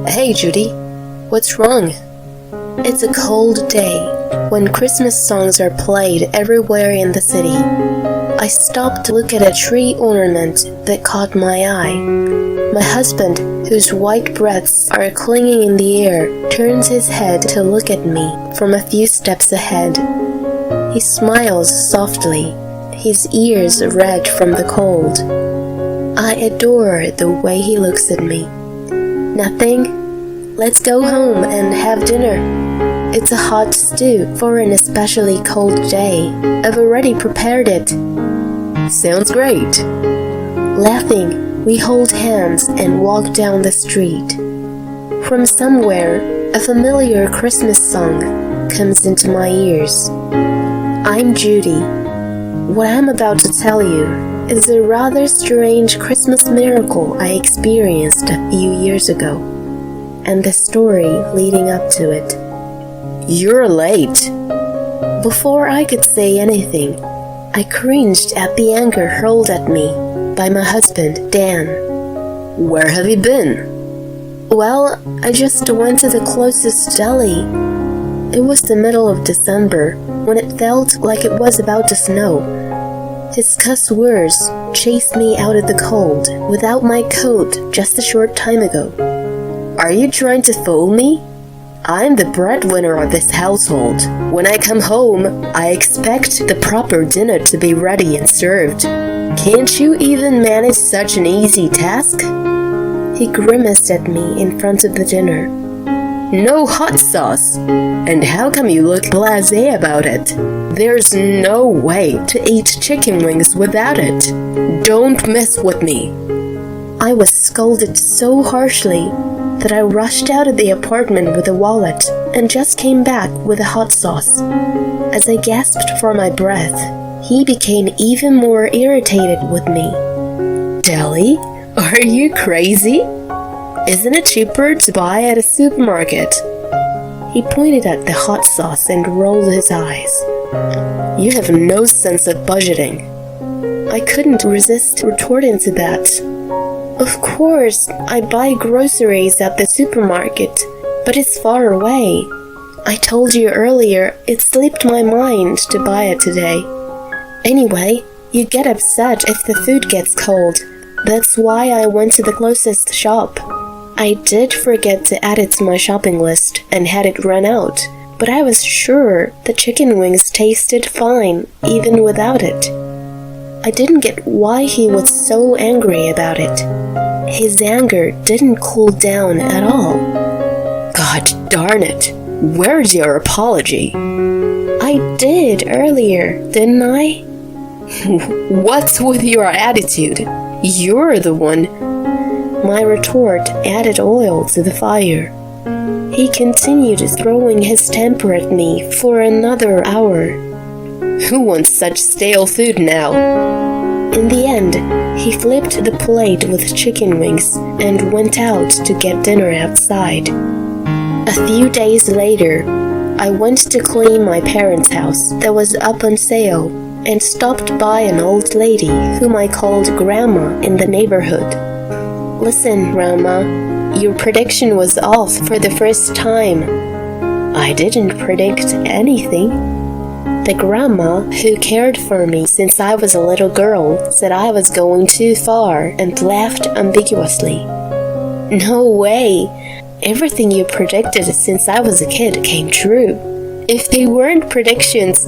Hey, Judy. What's wrong? It's a cold day when Christmas songs are played everywhere in the city. I stopped to look at a tree ornament that caught my eye. My husband, whose white breaths are clinging in the air, turns his head to look at me from a few steps ahead. He smiles softly, his ears red from the cold. I adore the way he looks at me. Nothing? Let's go home and have dinner. It's a hot stew for an especially cold day. I've already prepared it. Sounds great. Laughing, we hold hands and walk down the street. From somewhere, a familiar Christmas song comes into my ears. I'm Judy. What I'm about to tell you is a rather strange Christmas miracle I experienced a few years ago, and the story leading up to it. You're late. Before I could say anything, I cringed at the anger hurled at me by my husband, Dan. Where have you been? Well, I just went to the closest deli. It was the middle of December, when it felt like it was about to snow. His cuss words chased me out of the cold without my coat just a short time ago. Are you trying to fool me? I'm the breadwinner of this household. When I come home, I expect the proper dinner to be ready and served. Can't you even manage such an easy task? He grimaced at me in front of the dinner. No hot sauce. And how come you look blasé about it? There's no way to eat chicken wings without it. Don't mess with me. I was scolded so harshly that I rushed out of the apartment with a wallet and just came back with a hot sauce. As I gasped for my breath, he became even more irritated with me. Deli? Are you crazy? Isn't it cheaper to buy at a supermarket? He pointed at the hot sauce and rolled his eyes. You have no sense of budgeting. I couldn't resist retorting to that. Of course, I buy groceries at the supermarket, but it's far away. I told you earlier it slipped my mind to buy it today. Anyway, you get upset if the food gets cold. That's why I went to the closest shop. I did forget to add it to my shopping list and had it run out, but I was sure the chicken wings tasted fine even without it. I didn't get why he was so angry about it. His anger didn't cool down at all. God darn it! Where's your apology? I did earlier, didn't I? What's with your attitude? You're the one. My retort added oil to the fire. He continued throwing his temper at me for another hour. Who wants such stale food now? In the end, he flipped the plate with chicken wings and went out to get dinner outside. A few days later, I went to clean my parents' house that was up on sale and stopped by an old lady whom I called Grandma in the neighborhood. Listen, Grandma, your prediction was off for the first time. I didn't predict anything. The grandma who cared for me since I was a little girl said I was going too far and laughed ambiguously. No way! Everything you predicted since I was a kid came true. If they weren't predictions,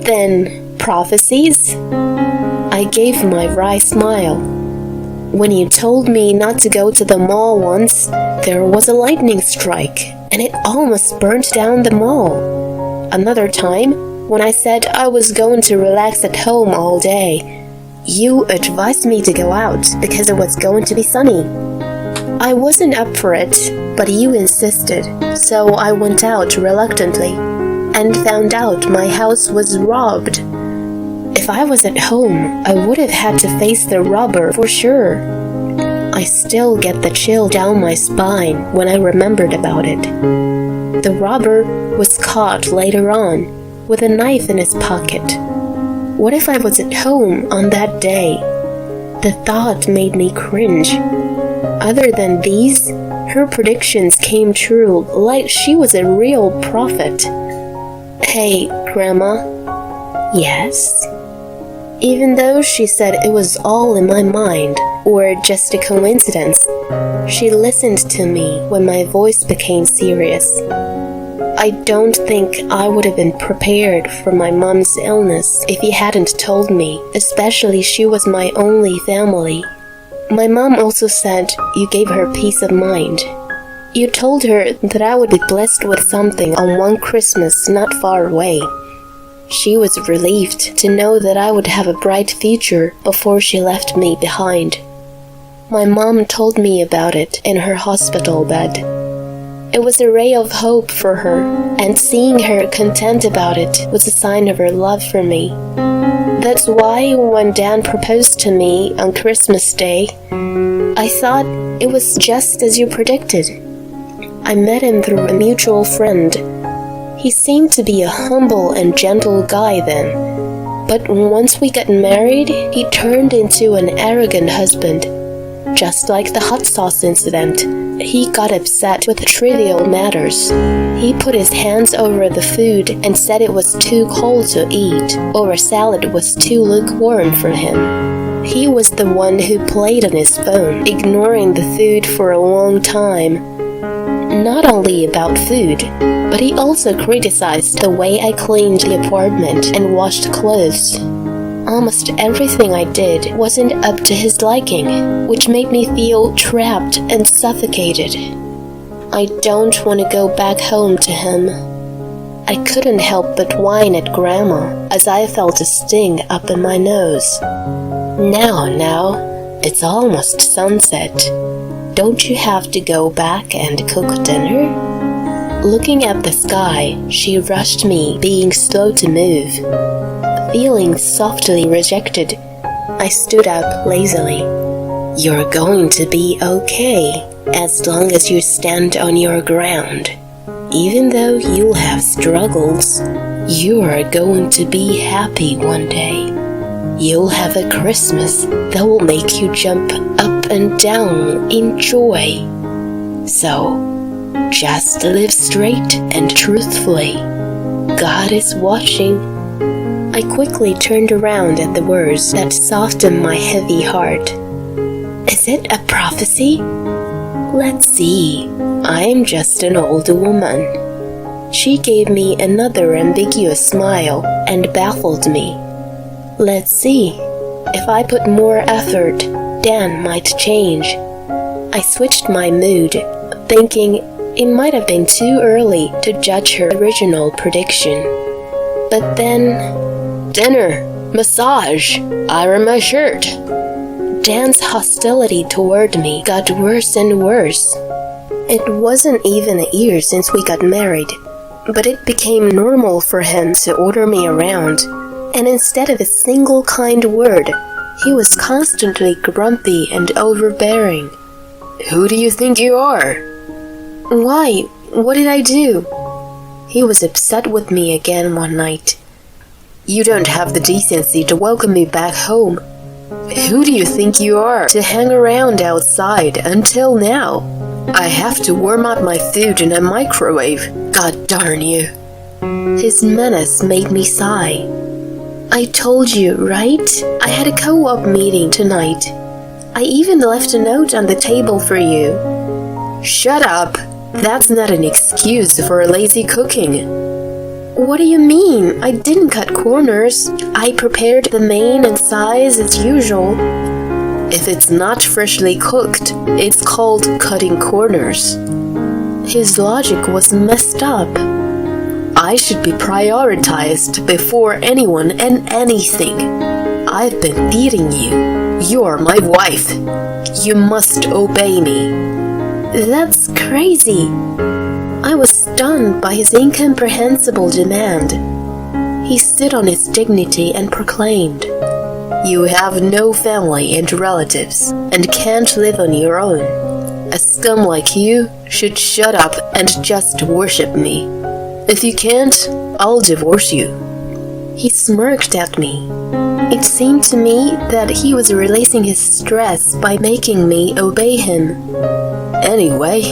then prophecies? I gave my wry smile. When you told me not to go to the mall once, there was a lightning strike, and it almost burnt down the mall. Another time, when I said I was going to relax at home all day, you advised me to go out because it was going to be sunny. I wasn't up for it, but you insisted, so I went out reluctantly, and found out my house was robbed. If I was at home, I would have had to face the robber for sure. I still get the chill down my spine when I remembered about it. The robber was caught later on with a knife in his pocket. What if I was at home on that day? The thought made me cringe. Other than these, Her predictions came true like she was a real prophet. "Hey, Grandma." "Yes?" Even though she said it was all in my mind, or just a coincidence, she listened to me when my voice became serious. I don't think I would have been prepared for my mom's illness if you hadn't told me, especially she was my only family. My mom also said you gave her peace of mind. You told her that I would be blessed with something on one Christmas not far away. She was relieved to know that I would have a bright future before she left me behind. My mom told me about it in her hospital bed. It was a ray of hope for her, and seeing her content about it was a sign of her love for me. That's why when Dan proposed to me on Christmas Day, I thought it was just as you predicted. I met him through a mutual friend. He seemed to be a humble and gentle guy then, but once we got married, he turned into an arrogant husband. Just like the hot sauce incident, he got upset with trivial matters. He put his hands over the food and said it was too cold to eat, or a salad was too lukewarm for him. He was the one who played on his phone, ignoring the food for a long time. Not only about food, but he also criticized the way I cleaned the apartment and washed clothes. Almost everything I did wasn't up to his liking, which made me feel trapped and suffocated. I don't want to go back home to him. I couldn't help but whine at Grandma as I felt a sting up in my nose. Now, it's almost sunset. Don't you have to go back and cook dinner?" Looking at the sky, she rushed me, being slow to move. Feeling softly rejected, I stood up lazily. "You're going to be okay, as long as you stand on your ground. Even though you'll have struggles, you are going to be happy one day. You'll have a Christmas that will make you jump up and down in joy. So, just live straight and truthfully. God is watching." I quickly turned around at the words that softened my heavy heart. "Is it a prophecy?" "Let's see. I'm just an old woman." She gave me another ambiguous smile and baffled me. "Let's see. If I put more effort, Dan might change." I switched my mood, thinking it might have been too early to judge her original prediction. But then, "Dinner, massage, iron my shirt." Dan's hostility toward me got worse and worse. It wasn't even a year since we got married, but it became normal for him to order me around, and instead of a single kind word, he was constantly grumpy and overbearing. "Who do you think you are?" "Why? What did I do?" He was upset with me again one night. "You don't have the decency to welcome me back home. Who do you think you are to hang around outside until now? I have to warm up my food in a microwave, god darn you." His menace made me sigh. "I told you, right? I had a co-op meeting tonight. I even left a note on the table for you." "Shut up! That's not an excuse for lazy cooking." "What do you mean? I didn't cut corners. I prepared the main and sides as usual." "If it's not freshly cooked, it's called cutting corners." His logic was messed up. I should be prioritized before anyone and anything. I've been feeding you. You're my wife. You must obey me. That's crazy. I was stunned by his incomprehensible demand. He stood on his dignity and proclaimed, "You have no family and relatives, and can't live on your own. A scum like you should shut up and just worship me. If you can't, I'll divorce you." He smirked at me. It seemed to me that he was releasing his stress by making me obey him. Anyway,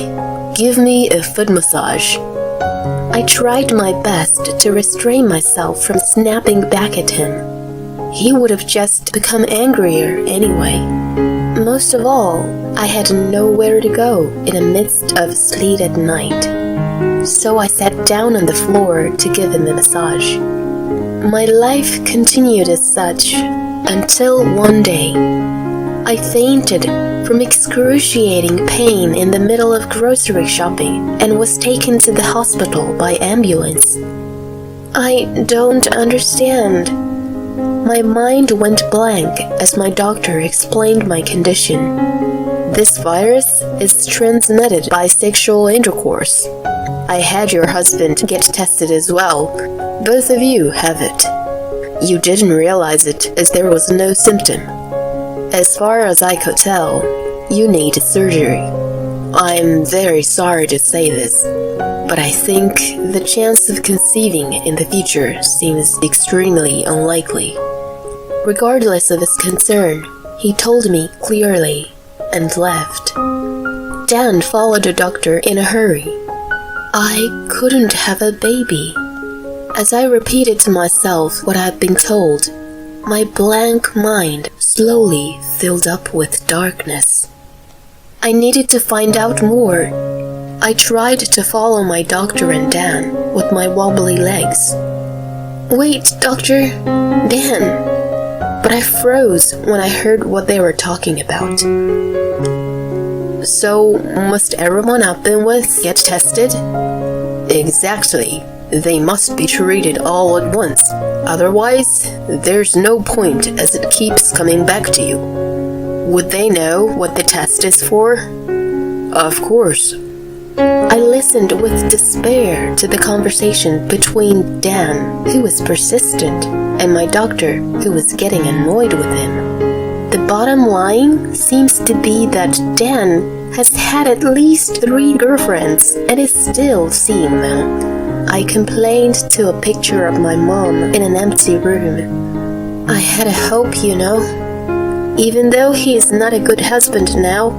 give me a foot massage. I tried my best to restrain myself from snapping back at him. He would have just become angrier anyway. Most of all, I had nowhere to go in the midst of sleet at night. So I sat down on the floor to give him a massage. My life continued as such until one day I fainted from excruciating pain in the middle of grocery shopping and was taken to the hospital by ambulance. I don't understand. My mind went blank as my doctor explained my condition. This virus is transmitted by sexual intercourse. I had your husband get tested as well. Both of you have it. You didn't realize it as there was no symptom. As far as I could tell, you need surgery. I'm very sorry to say this, but I think the chance of conceiving in the future seems extremely unlikely. Regardless of his concern, he told me clearly and left. Dan followed the doctor in a hurry. I couldn't have a baby. As I repeated to myself what I'd been told, my blank mind slowly filled up with darkness. I needed to find out more. I tried to follow my doctor and Dan with my wobbly legs. Wait, Doctor, Dan. But I froze when I heard what they were talking about. So, must everyone I've been with get tested? Exactly. They must be treated all at once. Otherwise, there's no point as it keeps coming back to you. Would they know what the test is for? Of course. I listened with despair to the conversation between Dan, who was persistent, and my doctor, who was getting annoyed with him. The bottom line seems to be that Dan has had at least 3 girlfriends and is still seeing them. I complained to a picture of my mom in an empty room. I had a hope, you know. Even though he is not a good husband now,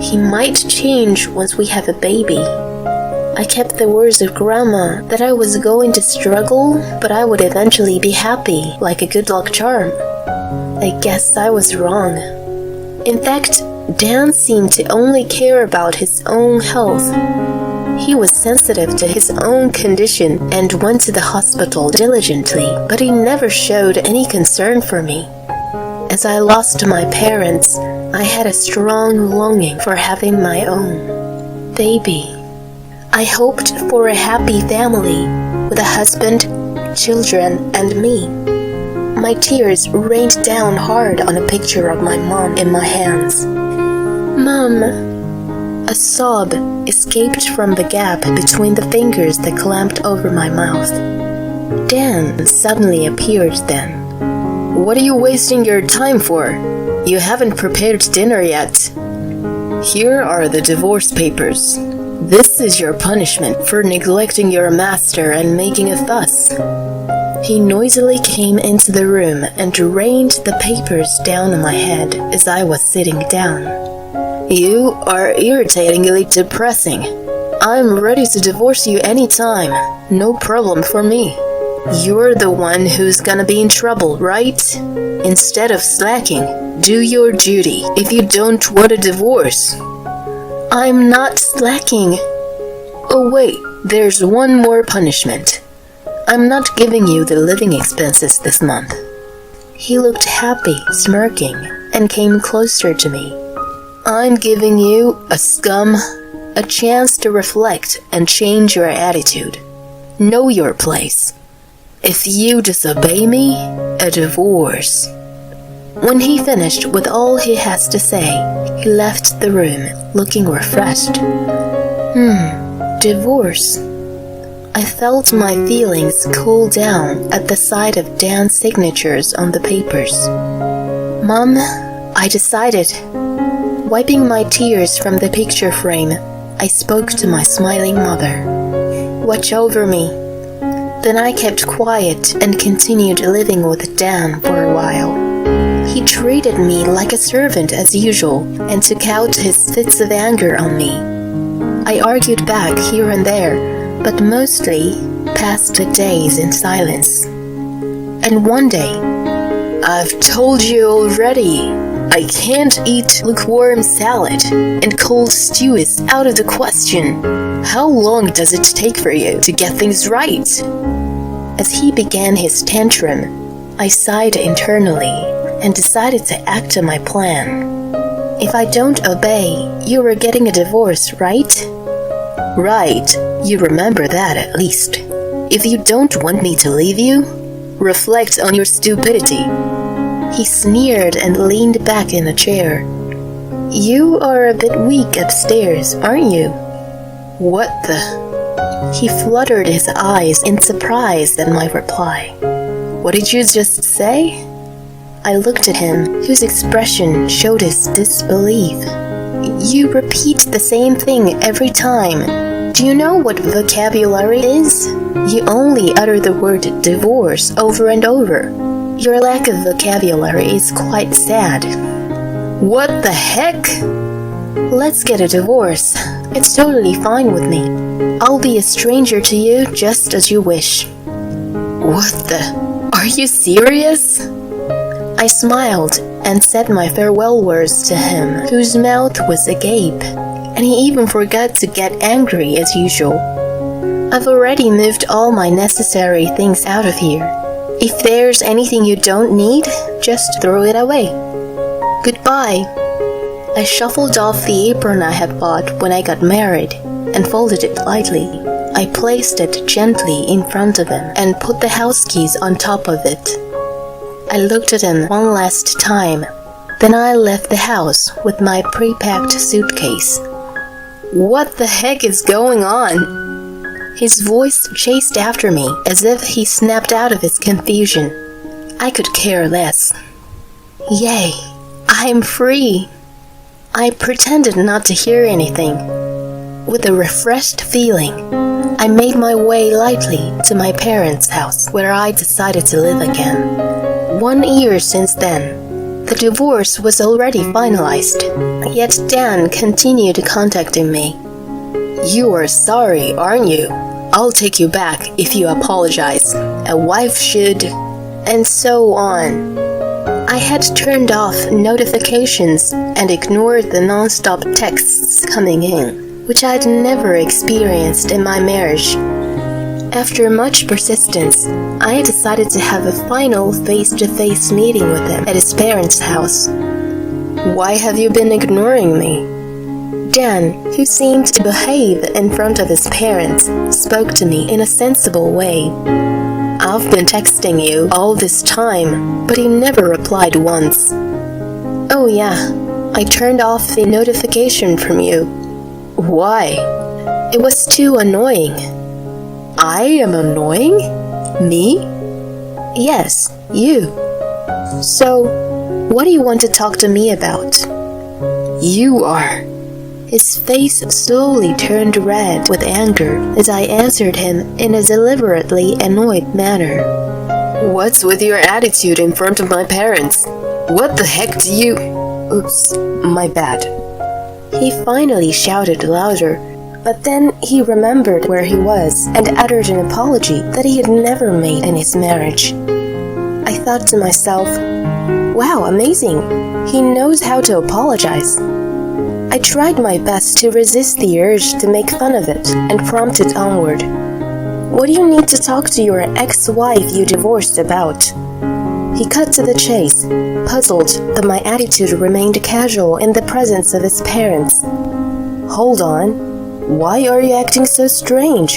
he might change once we have a baby. I kept the words of Grandma that I was going to struggle, but I would eventually be happy, like a good luck charm. I guess I was wrong. In fact, Dan seemed to only care about his own health. He was sensitive to his own condition and went to the hospital diligently, but he never showed any concern for me. As I lost my parents, I had a strong longing for having my own baby. I hoped for a happy family with a husband, children, and me. My tears rained down hard on a picture of my mom in my hands. Mom! A sob escaped from the gap between the fingers that clamped over my mouth. Dan suddenly appeared then. What are you wasting your time for? You haven't prepared dinner yet. Here are the divorce papers. This is your punishment for neglecting your master and making a fuss. He noisily came into the room and rained the papers down on my head as I was sitting down. You are irritatingly depressing. I'm ready to divorce you anytime. No problem for me. You're the one who's gonna be in trouble, right? Instead of slacking, do your duty if you don't want a divorce. I'm not slacking. Oh wait, there's one more punishment. I'm not giving you the living expenses this month. He looked happy, smirking, and came closer to me. I'm giving you, a chance to reflect and change your attitude. Know your place. If you disobey me, a divorce. When he finished with all he has to say, he left the room, looking refreshed. Divorce. I felt my feelings cool down at the sight of Dan's signatures on the papers. Mom, I decided. Wiping my tears from the picture frame, I spoke to my smiling mother. Watch over me. Then I kept quiet and continued living with Dan for a while. He treated me like a servant as usual and took out his fits of anger on me. I argued back here and there, but mostly passed the days in silence. And one day, "I've told you already, I can't eat lukewarm salad, and cold stew is out of the question. How long does it take for you to get things right?" As he began his tantrum, I sighed internally and decided to act on my plan. "If I don't obey, you are getting a divorce, right?" "Right, you remember that at least. If you don't want me to leave you, reflect on your stupidity." He sneered and leaned back in a chair. "You are a bit weak upstairs, aren't you?" "What the?" He fluttered his eyes in surprise at my reply. "What did you just say?" I looked at him, whose expression showed his disbelief. "You repeat the same thing every time. Do you know what vocabulary is? You only utter the word divorce over and over. Your lack of vocabulary is quite sad." "What the heck?" "Let's get a divorce. It's totally fine with me. I'll be a stranger to you just as you wish." "What the? Are you serious?" I smiled and said my farewell words to him, whose mouth was agape, and he even forgot to get angry as usual. "I've already moved all my necessary things out of here. If there's anything you don't need, just throw it away. Goodbye." I shuffled off the apron I had bought when I got married and folded it lightly. I placed it gently in front of him and put the house keys on top of it. I looked at him one last time. Then I left the house with my pre-packed suitcase. "What the heck is going on?" His voice chased after me as if he snapped out of his confusion. I could care less. Yay, I'm free. I pretended not to hear anything. With a refreshed feeling, I made my way lightly to my parents' house, where I decided to live again. 1 year since then, the divorce was already finalized, yet Dan continued contacting me. "You are sorry, aren't you? I'll take you back if you apologize. A wife should..." and so on. I had turned off notifications and ignored the non-stop texts coming in, which I'd never experienced in my marriage. After much persistence, I decided to have a final face-to-face meeting with him at his parents' house. "Why have you been ignoring me?" Dan, who seemed to behave in front of his parents, spoke to me in a sensible way. "I've been texting you all this time, but you never replied once." "Oh yeah, I turned off the notification from you." "Why?" "It was too annoying." "I am annoying? Me?" "Yes, you. So, what do you want to talk to me about?" "You are..." His face slowly turned red with anger as I answered him in a deliberately annoyed manner. "What's with your attitude in front of my parents? What the heck do you..." "Oops, my bad." He finally shouted louder, but then he remembered where he was and uttered an apology that he had never made in his marriage. I thought to myself, wow, amazing. He knows how to apologize. I tried my best to resist the urge to make fun of it and prompted onward. "What do you need to talk to your ex-wife you divorced about?" He cut to the chase, puzzled that my attitude remained casual in the presence of his parents. "Hold on. Why are you acting so strange?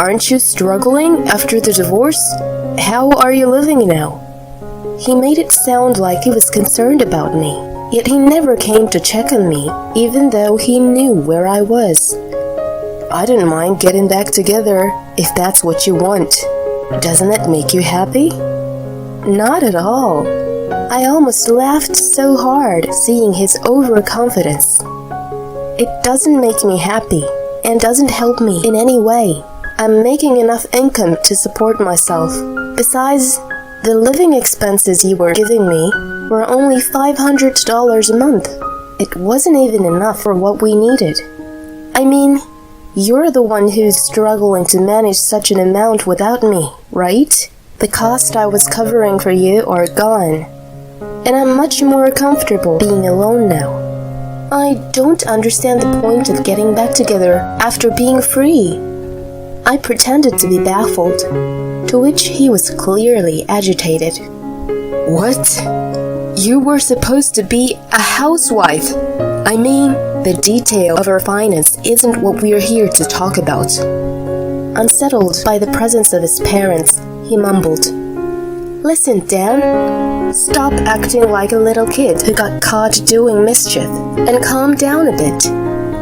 Aren't you struggling after the divorce? How are you living now?" He made it sound like he was concerned about me, yet he never came to check on me, even though he knew where I was. "I don't mind getting back together, if that's what you want. Doesn't it make you happy?" Not at all. I almost laughed so hard seeing his overconfidence. It doesn't make me happy, and doesn't help me in any way. I'm making enough income to support myself. Besides, the living expenses you were giving me, were only $500 a month. It wasn't even enough for what we needed. I mean, you're the one who's struggling to manage such an amount without me, right? The cost I was covering for you are gone, and I'm much more comfortable being alone now. I don't understand the point of getting back together after being free. I pretended to be baffled, to which he was clearly agitated. What? You were supposed to be a housewife. I mean, the detail of our finance isn't what we're here to talk about. Unsettled by the presence of his parents, he mumbled, Listen, Dan, stop acting like a little kid who got caught doing mischief and calm down a bit.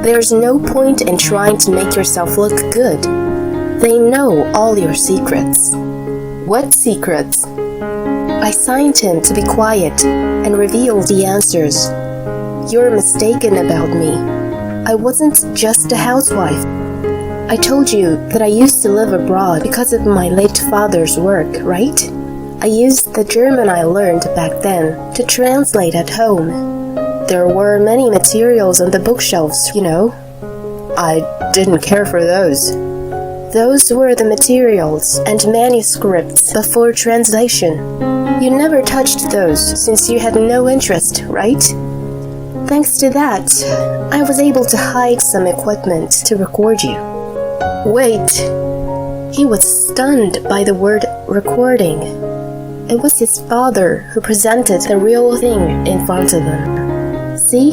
There's no point in trying to make yourself look good. They know all your secrets. What secrets? I signed him to be quiet and revealed the answers. You're mistaken about me. I wasn't just a housewife. I told you that I used to live abroad because of my late father's work, right? I used the German I learned back then to translate at home. There were many materials on the bookshelves, you know. I didn't care for those. Those were the materials and manuscripts before translation. You never touched those since you had no interest, right? Thanks to that, I was able to hide some equipment to record you. Wait. He was stunned by the word recording. It was his father who presented the real thing in front of him. See?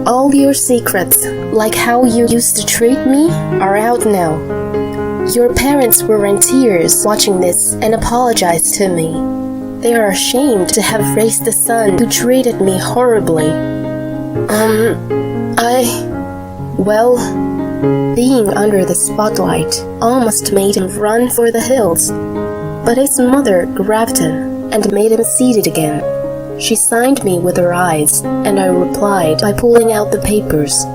All your secrets, like how you used to treat me, are out now. Your parents were in tears watching this and apologized to me. They are ashamed to have raised a son who treated me horribly. Being under the spotlight almost made him run for the hills. But his mother grabbed him and made him seated again. She signed me with her eyes, and I replied by pulling out the papers.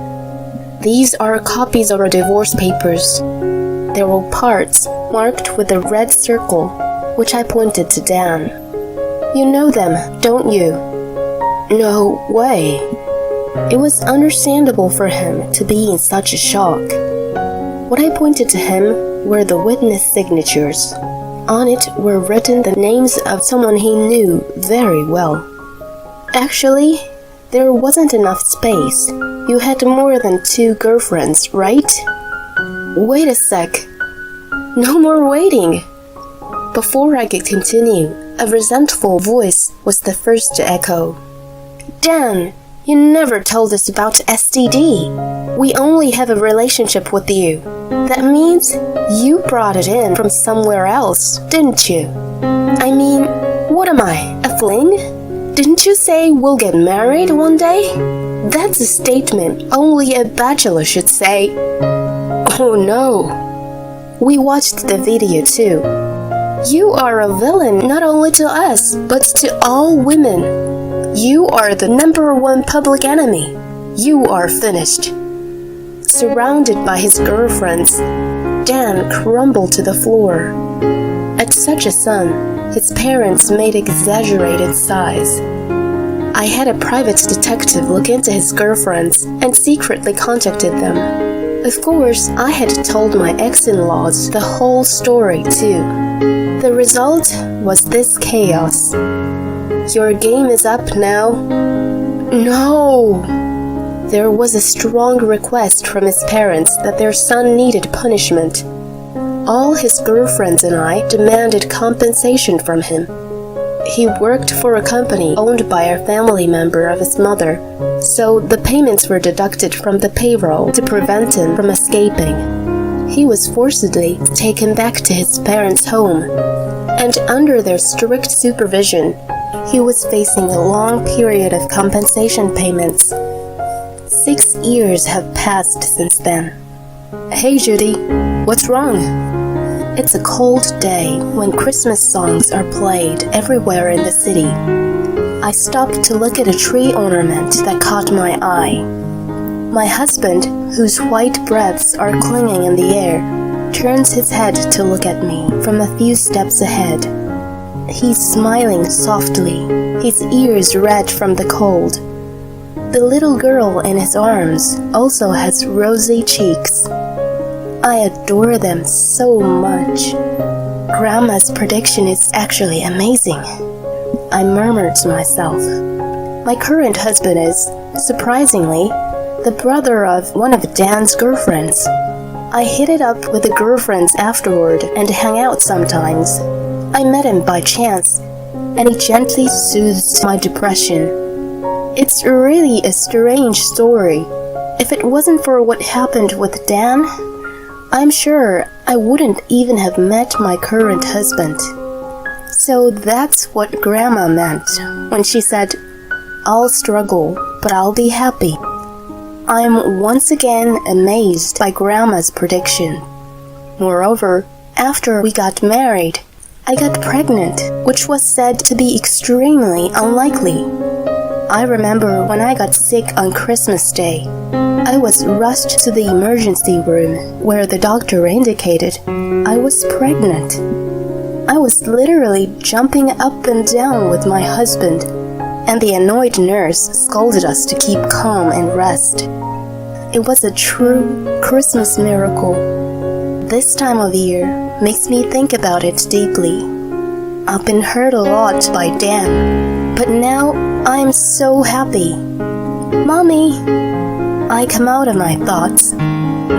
These are copies of our divorce papers. There were parts marked with a red circle, which I pointed to Dan. You know them, don't you? No way. It was understandable for him to be in such a shock. What I pointed to him were the witness signatures. On it were written the names of someone he knew very well. Actually, there wasn't enough space. You had more than 2 girlfriends, right? Wait a sec. No more waiting. Before I could continue, a resentful voice was the first to echo. Dan, you never told us about STD. We only have a relationship with you. That means you brought it in from somewhere else, didn't you? I mean, what am I, a fling? Didn't you say we'll get married one day? That's a statement only a bachelor should say. Oh no. We watched the video too. You are a villain not only to us, but to all women. You are the #1 public enemy. You are finished. Surrounded by his girlfriends, Dan crumbled to the floor. At such a son, his parents made exaggerated sighs. I had a private detective look into his girlfriends and secretly contacted them. Of course, I had told my ex-in-laws the whole story too. The result was this chaos. Your game is up now. No! There was a strong request from his parents that their son needed punishment. All his girlfriends and I demanded compensation from him. He worked for a company owned by a family member of his mother, so the payments were deducted from the payroll to prevent him from escaping. He was forcibly taken back to his parents' home, and under their strict supervision, he was facing a long period of compensation payments. 6 years have passed since then. Hey Judy, what's wrong? It's a cold day when Christmas songs are played everywhere in the city. I stopped to look at a tree ornament that caught my eye. My husband, whose white breaths are clinging in the air, turns his head to look at me from a few steps ahead. He's smiling softly, his ears red from the cold. The little girl in his arms also has rosy cheeks. I adore them so much. Grandma's prediction is actually amazing. I murmured to myself. My current husband is, surprisingly, the brother of one of Dan's girlfriends. I hit it up with the girlfriends afterward and hang out sometimes. I met him by chance, and he gently soothed my depression. It's really a strange story. If it wasn't for what happened with Dan, I'm sure I wouldn't even have met my current husband. So that's what Grandma meant when she said, "I'll struggle, but I'll be happy." I'm once again amazed by Grandma's prediction. Moreover, after we got married, I got pregnant, which was said to be extremely unlikely. I remember when I got sick on Christmas Day, I was rushed to the emergency room where the doctor indicated I was pregnant. I was literally jumping up and down with my husband, and the annoyed nurse scolded us to keep calm and rest. It was a true Christmas miracle. This time of year makes me think about it deeply. I've been hurt a lot by Dan, but now I'm so happy. Mommy! I come out of my thoughts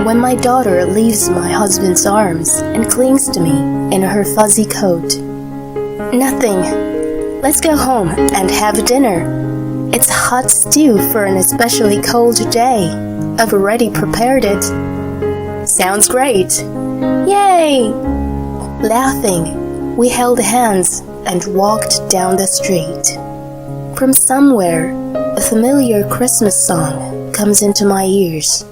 when my daughter leaves my husband's arms and clings to me in her fuzzy coat. Nothing. Let's go home and have dinner. It's hot stew for an especially cold day. I've already prepared it. Sounds great. Yay! Laughing, we held hands and walked down the street. From somewhere, a familiar Christmas song comes into my ears.